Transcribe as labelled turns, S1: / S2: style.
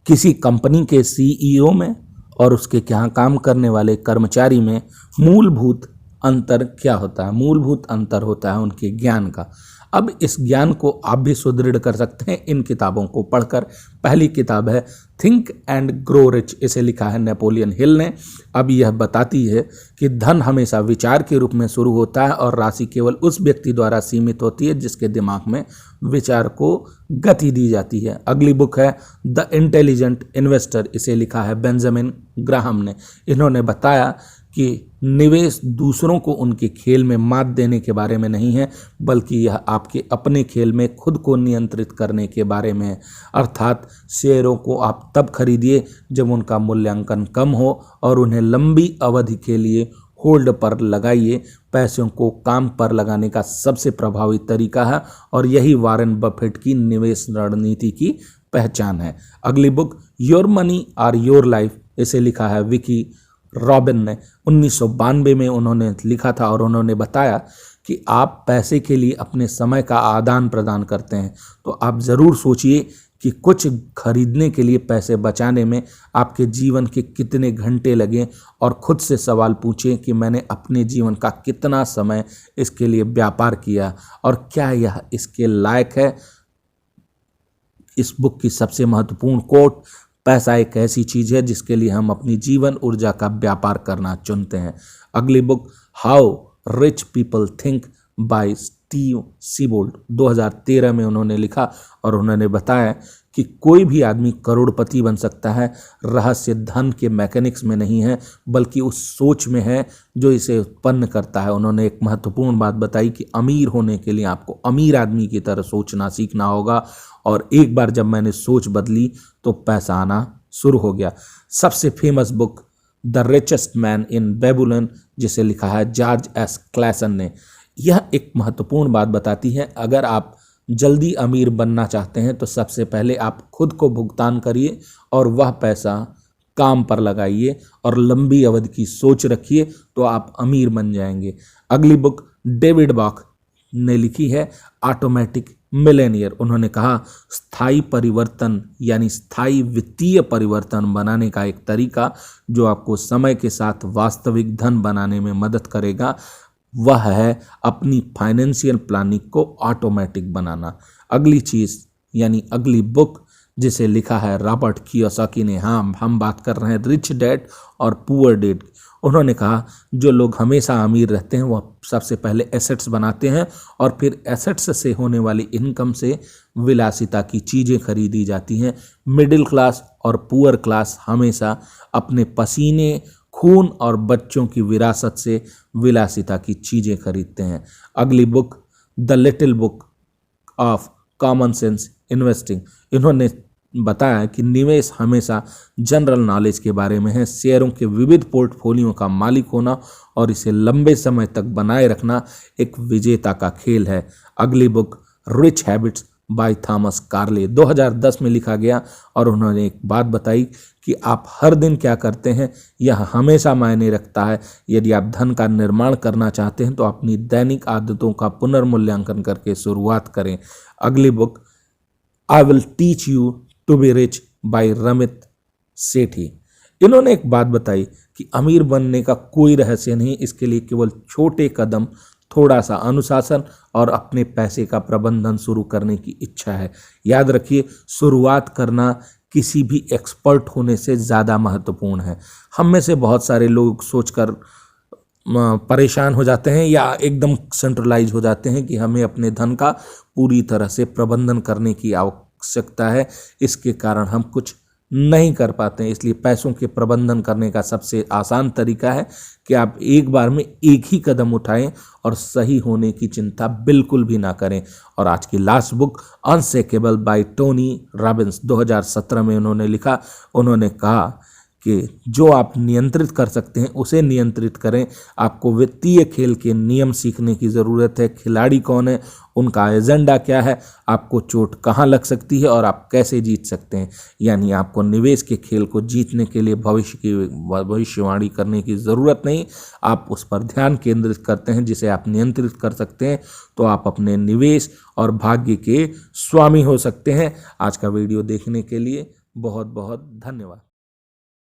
S1: किसी कंपनी के सीईओ में और उसके यहाँ काम करने वाले कर्मचारी में मूलभूत अंतर क्या होता है? मूलभूत अंतर होता है उनके ज्ञान का। अब इस ज्ञान को आप भी सुदृढ़ कर सकते हैं इन किताबों को पढ़कर। पहली किताब है थिंक एंड ग्रो रिच, इसे लिखा है नेपोलियन हिल ने। अब यह बताती है कि धन हमेशा विचार के रूप में शुरू होता है और राशि केवल उस व्यक्ति द्वारा सीमित होती है जिसके दिमाग में विचार को गति दी जाती है। अगली बुक है द इंटेलिजेंट इन्वेस्टर, इसे लिखा है बेंजामिन ग्राहम ने। इन्होंने बताया कि निवेश दूसरों को उनके खेल में मात देने के बारे में नहीं है, बल्कि यह आपके अपने खेल में खुद को नियंत्रित करने के बारे में है। अर्थात शेयरों को आप तब खरीदिए जब उनका मूल्यांकन कम हो और उन्हें लंबी अवधि के लिए होल्ड पर लगाइए। पैसों को काम पर लगाने का सबसे प्रभावी तरीका है और यही वॉरेन बफेट की निवेश रणनीति की पहचान है। अगली book your money or your life, इसे लिखा है विकी रॉबिन ने। 1992 में उन्होंने लिखा था और उन्होंने बताया कि आप पैसे के लिए अपने समय का आदान प्रदान करते हैं, तो आप ज़रूर सोचिए कि कुछ खरीदने के लिए पैसे बचाने में आपके जीवन के कितने घंटे लगे और खुद से सवाल पूछें कि मैंने अपने जीवन का कितना समय इसके लिए व्यापार किया और क्या यह इसके लायक है। इस बुक की सबसे महत्वपूर्ण कोट, पैसा एक ऐसी चीज़ है जिसके लिए हम अपनी जीवन ऊर्जा का व्यापार करना चुनते हैं। अगली book how rich people think by Steve Siebold, 2013 में उन्होंने लिखा और उन्होंने बताया कि कोई भी आदमी करोड़पति बन सकता है। रहस्य धन के मैकेनिक्स में नहीं है, बल्कि उस सोच में है जो इसे उत्पन्न करता है। उन्होंने एक महत्वपूर्ण बात बताई कि अमीर होने के लिए आपको अमीर आदमी की तरह सोचना सीखना होगा, और एक बार जब मैंने सोच बदली तो पैसा आना शुरू हो गया। सबसे famous book the richest man in Babylon, जिसे लिखा है जॉर्ज एस क्लैसन ने। यह एक महत्वपूर्ण बात बताती है, अगर आप जल्दी अमीर बनना चाहते हैं तो सबसे पहले आप खुद को भुगतान करिए और वह पैसा काम पर लगाइए और लंबी अवधि की सोच रखिए तो आप अमीर बन जाएंगे। अगली बुक डेविड बॉक ने लिखी है ऑटोमेटिक मिलेनियर। उन्होंने कहा स्थायी परिवर्तन यानी स्थायी वित्तीय परिवर्तन बनाने का एक तरीका जो आपको समय के साथ वास्तविक धन बनाने में मदद करेगा, वह है अपनी फाइनेंशियल प्लानिंग को ऑटोमेटिक बनाना। अगली चीज़ यानी अगली बुक जिसे लिखा है रॉबर्ट कियोसाकी ने, हाँ हम बात कर रहे हैं रिच डैड और पुअर डैड। उन्होंने कहा जो लोग हमेशा अमीर रहते हैं वह सबसे पहले एसेट्स बनाते हैं और फिर एसेट्स से होने वाली इनकम से विलासिता की चीज़ें खरीदी जाती हैं। मिडिल क्लास और पुअर क्लास हमेशा अपने पसीने, खून और बच्चों की विरासत से विलासिता की चीज़ें खरीदते हैं। अगली book the little book of common sense investing. इन्होंने बताया कि निवेश हमेशा जनरल नॉलेज के बारे में है। शेयरों के विविध पोर्टफोलियो का मालिक होना और इसे लंबे समय तक बनाए रखना एक विजेता का खेल है। अगली book rich habits by Thomas Corley 2010 में लिखा गया और उन्होंने एक बात बताई कि आप हर दिन क्या करते हैं यह हमेशा मायने रखता है। यदि आप धन का निर्माण करना चाहते हैं तो अपनी दैनिक आदतों का पुनर्मूल्यांकन करके शुरुआत करें। अगली book I will teach you to be rich by Ramit Sethi. इन्होंने एक बात बताई कि अमीर बनने का कोई रहस्य नहीं, इसके लिए केवल छोटे कदम, थोड़ा सा अनुशासन और अपने पैसे का प्रबंधन शुरू करने की इच्छा है। याद रखिए शुरुआत करना किसी भी एक्सपर्ट होने से ज़्यादा महत्वपूर्ण है। हम में से बहुत सारे लोग सोचकर परेशान हो जाते हैं या एकदम सेंट्रलाइज हो जाते हैं कि हमें अपने धन का पूरी तरह से प्रबंधन करने की आवश्यकता है, इसके कारण हम कुछ नहीं कर पाते हैं। इसलिए पैसों के प्रबंधन करने का सबसे आसान तरीका है कि आप एक बार में एक ही कदम उठाएं और सही होने की चिंता बिल्कुल भी ना करें। और आज की last book unshakeable by Tony Robbins 2017 में उन्होंने लिखा। उन्होंने कहा कि जो आप नियंत्रित कर सकते हैं उसे नियंत्रित करें। आपको वित्तीय खेल के नियम सीखने की ज़रूरत है। खिलाड़ी कौन है, उनका एजेंडा क्या है, आपको चोट कहाँ लग सकती है और आप कैसे जीत सकते हैं। यानी आपको निवेश के खेल को जीतने के लिए भविष्य की भविष्यवाणी करने की ज़रूरत नहीं, आप उस पर ध्यान केंद्रित करते हैं जिसे आप नियंत्रित कर सकते हैं, तो आप अपने निवेश और भाग्य के स्वामी हो सकते हैं। आज का वीडियो देखने के लिए बहुत बहुत धन्यवाद।